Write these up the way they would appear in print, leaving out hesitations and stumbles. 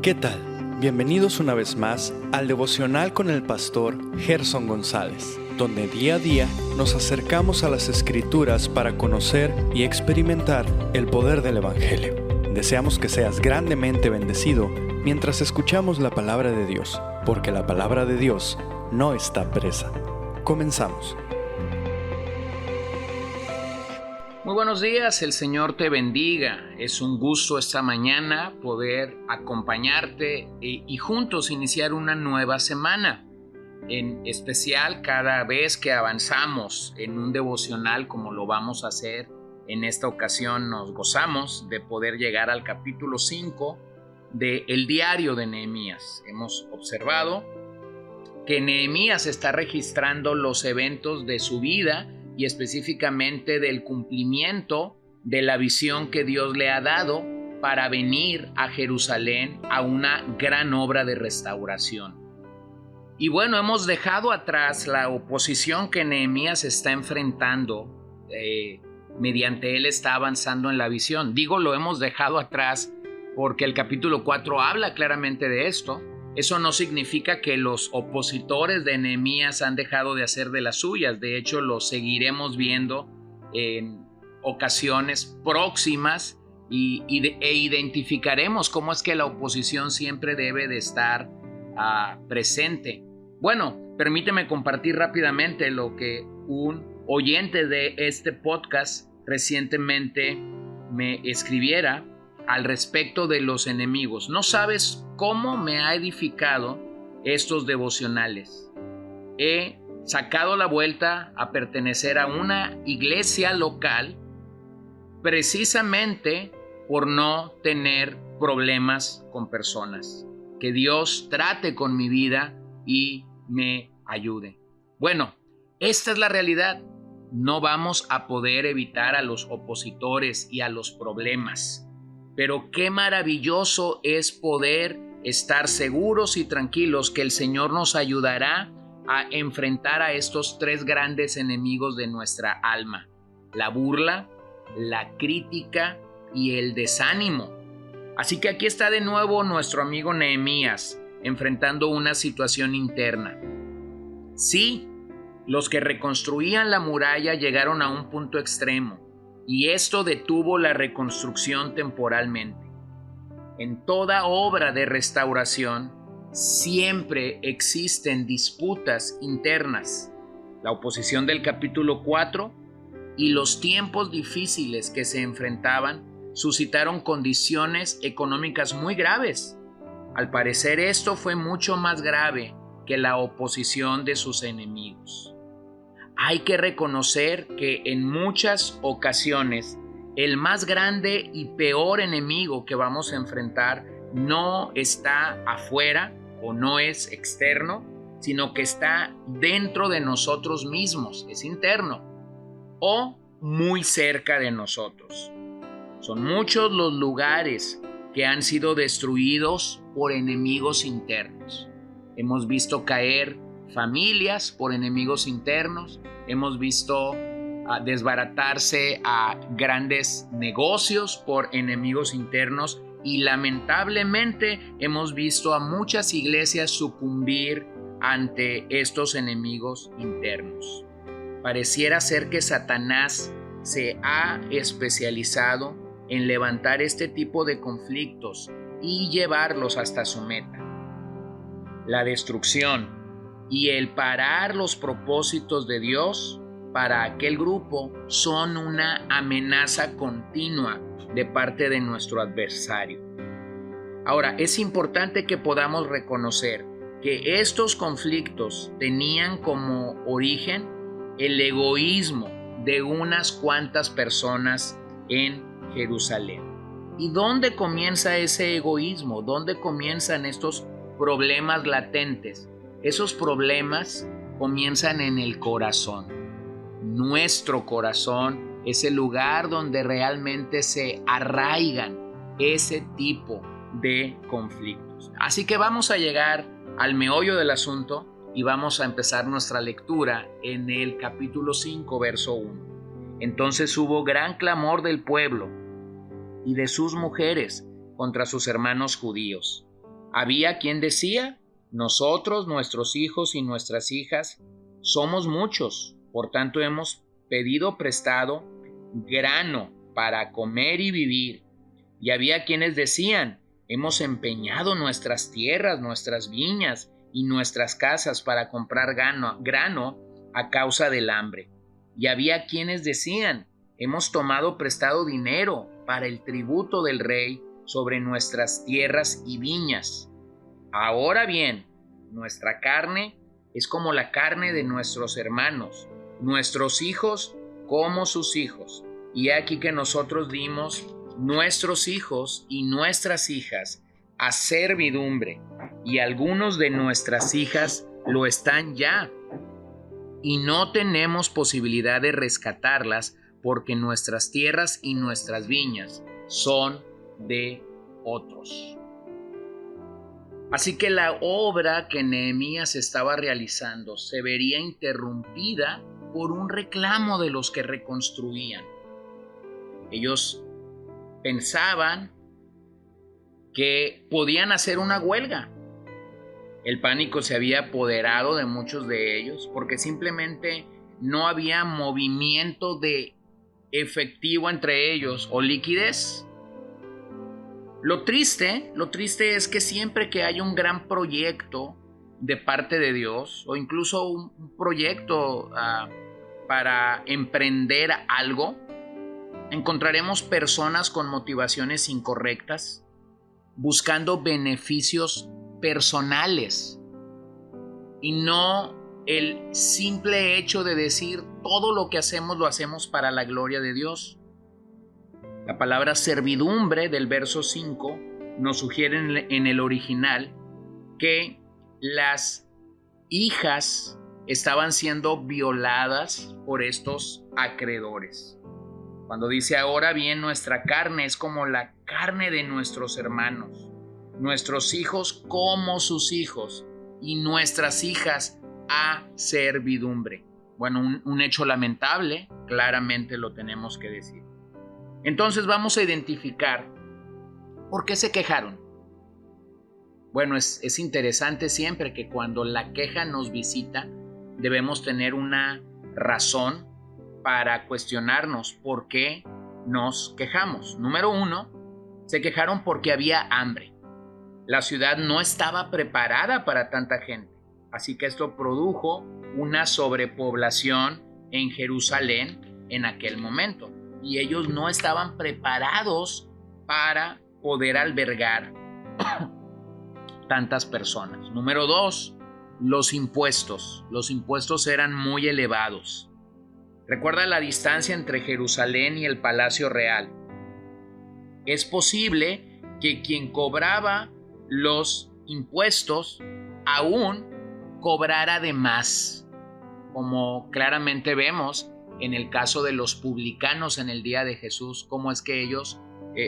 ¿Qué tal? Bienvenidos una vez más al devocional con el pastor Gerson González, donde día a día nos acercamos a las Escrituras para conocer y experimentar el poder del Evangelio. Deseamos que seas grandemente bendecido mientras escuchamos la palabra de Dios, porque la palabra de Dios no está presa. Comenzamos. Muy buenos días, el Señor te bendiga. Es un gusto esta mañana poder acompañarte y juntos iniciar una nueva semana. En especial cada vez que avanzamos en un devocional como lo vamos a hacer en esta ocasión, nos gozamos de poder llegar al capítulo 5 del diario de Nehemías. Hemos observado que Nehemías está registrando los eventos de su vida y específicamente del cumplimiento de la visión que Dios le ha dado para venir a Jerusalén a una gran obra de restauración. Y bueno, hemos dejado atrás la oposición que Nehemías está enfrentando mediante él está avanzando en la visión. Digo, lo hemos dejado atrás porque el capítulo 4 habla claramente de esto. Eso no significa que los opositores de Nehemías han dejado de hacer de las suyas. De hecho, lo seguiremos viendo en ocasiones próximas e identificaremos cómo es que la oposición siempre debe de estar presente. Bueno, permíteme compartir rápidamente lo que un oyente de este podcast recientemente me escribiera al respecto de los enemigos. No sabes cómo me ha edificado estos devocionales. He sacado la vuelta a pertenecer a una iglesia local precisamente por no tener problemas con personas. Que Dios trate con mi vida y me ayude. Bueno, esta es la realidad. No vamos a poder evitar a los opositores y a los problemas. Pero qué maravilloso es poder estar seguros y tranquilos que el Señor nos ayudará a enfrentar a estos tres grandes enemigos de nuestra alma: la burla, la crítica y el desánimo. Así que aquí está de nuevo nuestro amigo Nehemías enfrentando una situación interna. Sí, los que reconstruían la muralla llegaron a un punto extremo, y esto detuvo la reconstrucción temporalmente. En toda obra de restauración siempre existen disputas internas. La oposición del capítulo 4 y los tiempos difíciles que se enfrentaban suscitaron condiciones económicas muy graves. Al parecer esto fue mucho más grave que la oposición de sus enemigos. Hay que reconocer que en muchas ocasiones el más grande y peor enemigo que vamos a enfrentar no está afuera o no es externo, sino que está dentro de nosotros mismos, es interno o muy cerca de nosotros. Son muchos los lugares que han sido destruidos por enemigos internos. Hemos visto caer familias por enemigos internos, hemos visto desbaratarse a grandes negocios por enemigos internos y lamentablemente hemos visto a muchas iglesias sucumbir ante estos enemigos internos. Pareciera ser que Satanás se ha especializado en levantar este tipo de conflictos y llevarlos hasta su meta. La destrucción y el parar los propósitos de Dios para aquel grupo son una amenaza continua de parte de nuestro adversario. Ahora, es importante que podamos reconocer que estos conflictos tenían como origen el egoísmo de unas cuantas personas en Jerusalén. ¿Y dónde comienza ese egoísmo? ¿Dónde comienzan estos problemas latentes? Esos problemas comienzan en el corazón. Nuestro corazón es el lugar donde realmente se arraigan ese tipo de conflictos. Así que vamos a llegar al meollo del asunto y vamos a empezar nuestra lectura en el capítulo 5, verso 1. Entonces hubo gran clamor del pueblo y de sus mujeres contra sus hermanos judíos, Había quien decía: nosotros, nuestros hijos y nuestras hijas, somos muchos, por tanto hemos pedido prestado grano para comer y vivir. Y había quienes decían: hemos empeñado nuestras tierras, nuestras viñas y nuestras casas para comprar grano a causa del hambre. Y había quienes decían: hemos tomado prestado dinero para el tributo del rey sobre nuestras tierras y viñas. Ahora bien, nuestra carne es como la carne de nuestros hermanos, nuestros hijos como sus hijos. Y aquí que nosotros dimos nuestros hijos y nuestras hijas a servidumbre, y algunos de nuestras hijas lo están ya, y no tenemos posibilidad de rescatarlas porque nuestras tierras y nuestras viñas son de otros. Así que la obra que Nehemías estaba realizando se vería interrumpida por un reclamo de los que reconstruían. Ellos pensaban que podían hacer una huelga. El pánico se había apoderado de muchos de ellos porque simplemente no había movimiento de efectivo entre ellos o liquidez. Lo triste es que siempre que hay un gran proyecto de parte de Dios o incluso un proyecto para emprender algo, encontraremos personas con motivaciones incorrectas buscando beneficios personales y no el simple hecho de decir todo lo que hacemos lo hacemos para la gloria de Dios. La palabra servidumbre del verso 5 nos sugiere en el original que las hijas estaban siendo violadas por estos acreedores. Cuando dice: ahora bien, nuestra carne es como la carne de nuestros hermanos, nuestros hijos como sus hijos y nuestras hijas a servidumbre. Bueno, un hecho lamentable, claramente lo tenemos que decir. Entonces vamos a identificar por qué se quejaron. Bueno, es interesante siempre que cuando la queja nos visita, debemos tener una razón para cuestionarnos por qué nos quejamos. Número 1, se quejaron porque había hambre. La ciudad no estaba preparada para tanta gente, así que esto produjo una sobrepoblación en Jerusalén en aquel momento. Y ellos no estaban preparados para poder albergar tantas personas. Número 2, los impuestos. Los impuestos eran muy elevados. Recuerda la distancia entre Jerusalén y el Palacio Real. Es posible que quien cobraba los impuestos aún cobrara de más, como claramente vemos en el caso de los publicanos en el día de Jesús, cómo es que ellos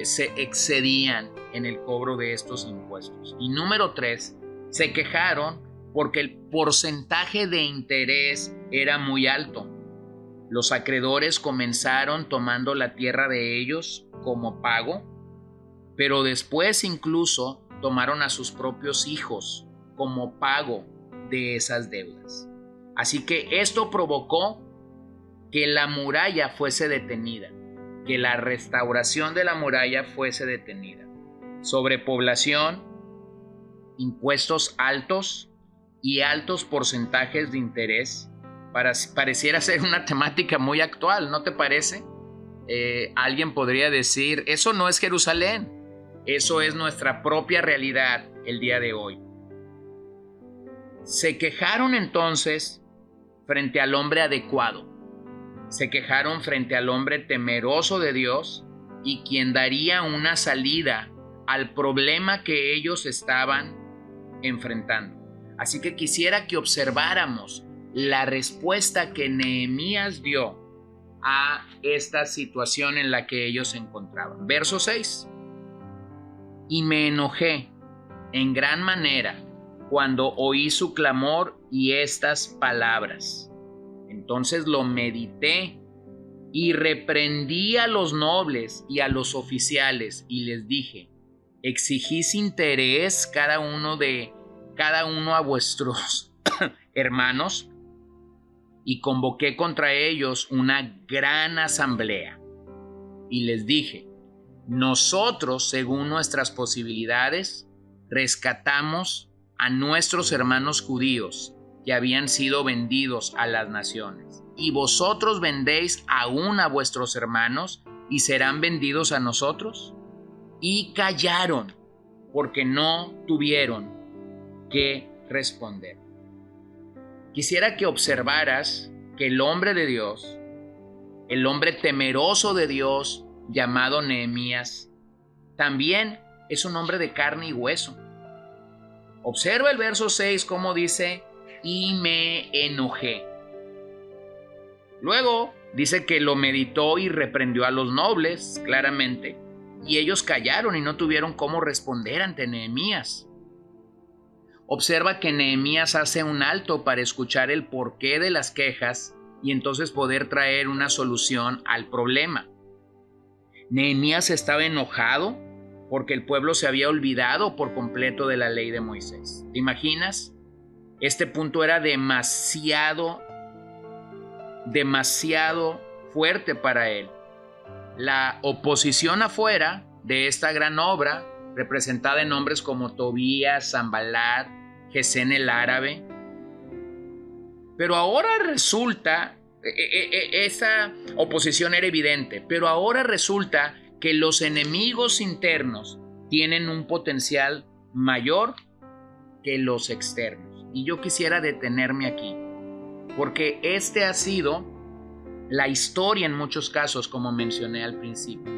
se excedían en el cobro de estos impuestos. Y número 3, se quejaron porque el porcentaje de interés era muy alto. Los acreedores comenzaron tomando la tierra de ellos como pago, pero después incluso tomaron a sus propios hijos como pago de esas deudas. Así que esto provocó que la muralla fuese detenida, que la restauración de la muralla fuese detenida. Sobrepoblación, impuestos altos y altos porcentajes de interés. Pareciera ser una temática muy actual, ¿no te parece? Alguien podría decir: eso no es Jerusalén, eso es nuestra propia realidad el día de hoy. Se quejaron entonces frente al hombre adecuado. Se quejaron frente al hombre temeroso de Dios y quien daría una salida al problema que ellos estaban enfrentando. Así que quisiera que observáramos la respuesta que Nehemías dio a esta situación en la que ellos se encontraban. Verso 6. Y me enojé en gran manera cuando oí su clamor y estas palabras. Entonces lo medité y reprendí a los nobles y a los oficiales y les dije: exigís interés cada uno a vuestros hermanos, y convoqué contra ellos una gran asamblea. Y les dije: nosotros, según nuestras posibilidades, rescatamos a nuestros hermanos judíos que habían sido vendidos a las naciones, y vosotros vendéis aún a vuestros hermanos y serán vendidos a nosotros. Y callaron, porque no tuvieron que responder. Quisiera que observaras que el hombre de Dios, el hombre temeroso de Dios llamado Nehemías, también es un hombre de carne y hueso. Observa el verso 6 cómo dice: y me enojé. Luego dice que lo meditó y reprendió a los nobles, claramente, y ellos callaron y no tuvieron cómo responder ante Nehemías. Observa que Nehemías hace un alto para escuchar el porqué de las quejas y entonces poder traer una solución al problema. Nehemías estaba enojado porque el pueblo se había olvidado por completo de la ley de Moisés. ¿Te imaginas? Este punto era demasiado fuerte para él. La oposición afuera de esta gran obra, representada en nombres como Tobías, Sanbalat, Gesén el árabe. Pero ahora resulta, esa oposición era evidente, pero ahora resulta que los enemigos internos tienen un potencial mayor que los externos. Y yo quisiera detenerme aquí, porque este ha sido la historia en muchos casos, como mencioné al principio.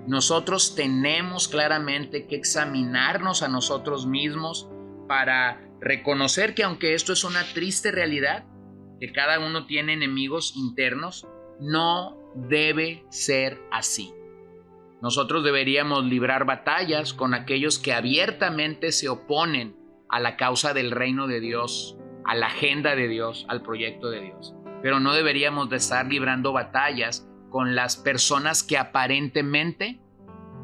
Nosotros tenemos claramente que examinarnos a nosotros mismos para reconocer que, aunque esto es una triste realidad, que cada uno tiene enemigos internos, no debe ser así. Nosotros deberíamos librar batallas con aquellos que abiertamente se oponen a la causa del reino de Dios, a la agenda de Dios, al proyecto de Dios. Pero no deberíamos de estar librando batallas con las personas que aparentemente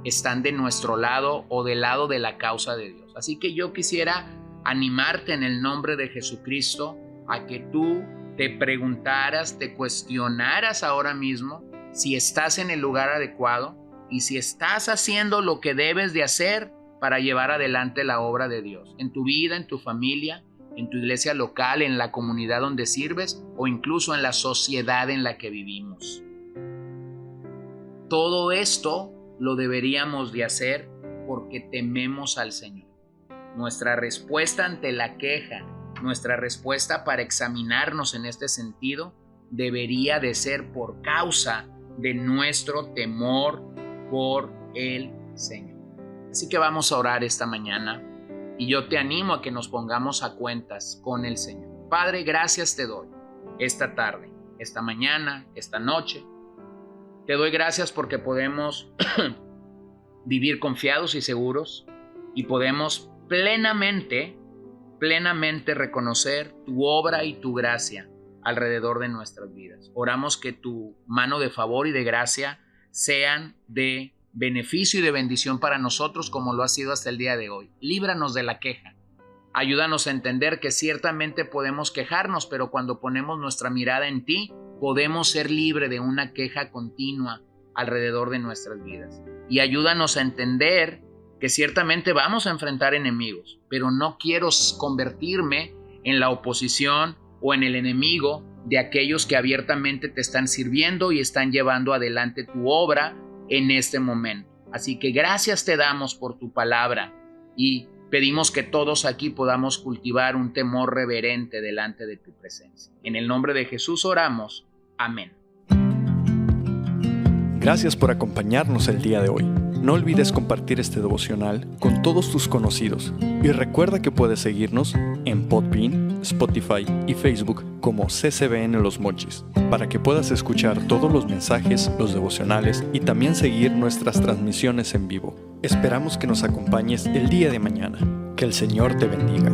están de nuestro lado o del lado de la causa de Dios. Así que yo quisiera animarte en el nombre de Jesucristo a que tú te preguntaras, te cuestionaras ahora mismo si estás en el lugar adecuado y si estás haciendo lo que debes de hacer para llevar adelante la obra de Dios en tu vida, en tu familia, en tu iglesia local, en la comunidad donde sirves o incluso en la sociedad en la que vivimos. Todo esto lo deberíamos de hacer porque tememos al Señor. Nuestra respuesta ante la queja, nuestra respuesta para examinarnos en este sentido, debería de ser por causa de nuestro temor por el Señor. Así que vamos a orar esta mañana y yo te animo a que nos pongamos a cuentas con el Señor. Padre, gracias te doy esta tarde, esta mañana, esta noche. Te doy gracias porque podemos vivir confiados y seguros y podemos plenamente reconocer tu obra y tu gracia alrededor de nuestras vidas. Oramos que tu mano de favor y de gracia sean de beneficio y de bendición para nosotros como lo ha sido hasta el día de hoy. Líbranos de la queja. Ayúdanos a entender que ciertamente podemos quejarnos, pero cuando ponemos nuestra mirada en ti, podemos ser libres de una queja continua alrededor de nuestras vidas. Y ayúdanos a entender que ciertamente vamos a enfrentar enemigos, pero no quiero convertirme en la oposición o en el enemigo de aquellos que abiertamente te están sirviendo y están llevando adelante tu obra en este momento. Así que gracias te damos por tu palabra y pedimos que todos aquí podamos cultivar un temor reverente delante de tu presencia. En el nombre de Jesús oramos. Amén. Gracias por acompañarnos el día de hoy. No olvides compartir este devocional con todos tus conocidos y recuerda que puedes seguirnos en Podbean, Spotify y Facebook como CCBN Los Mochis para que puedas escuchar todos los mensajes, los devocionales y también seguir nuestras transmisiones en vivo. Esperamos que nos acompañes el día de mañana. Que el Señor te bendiga.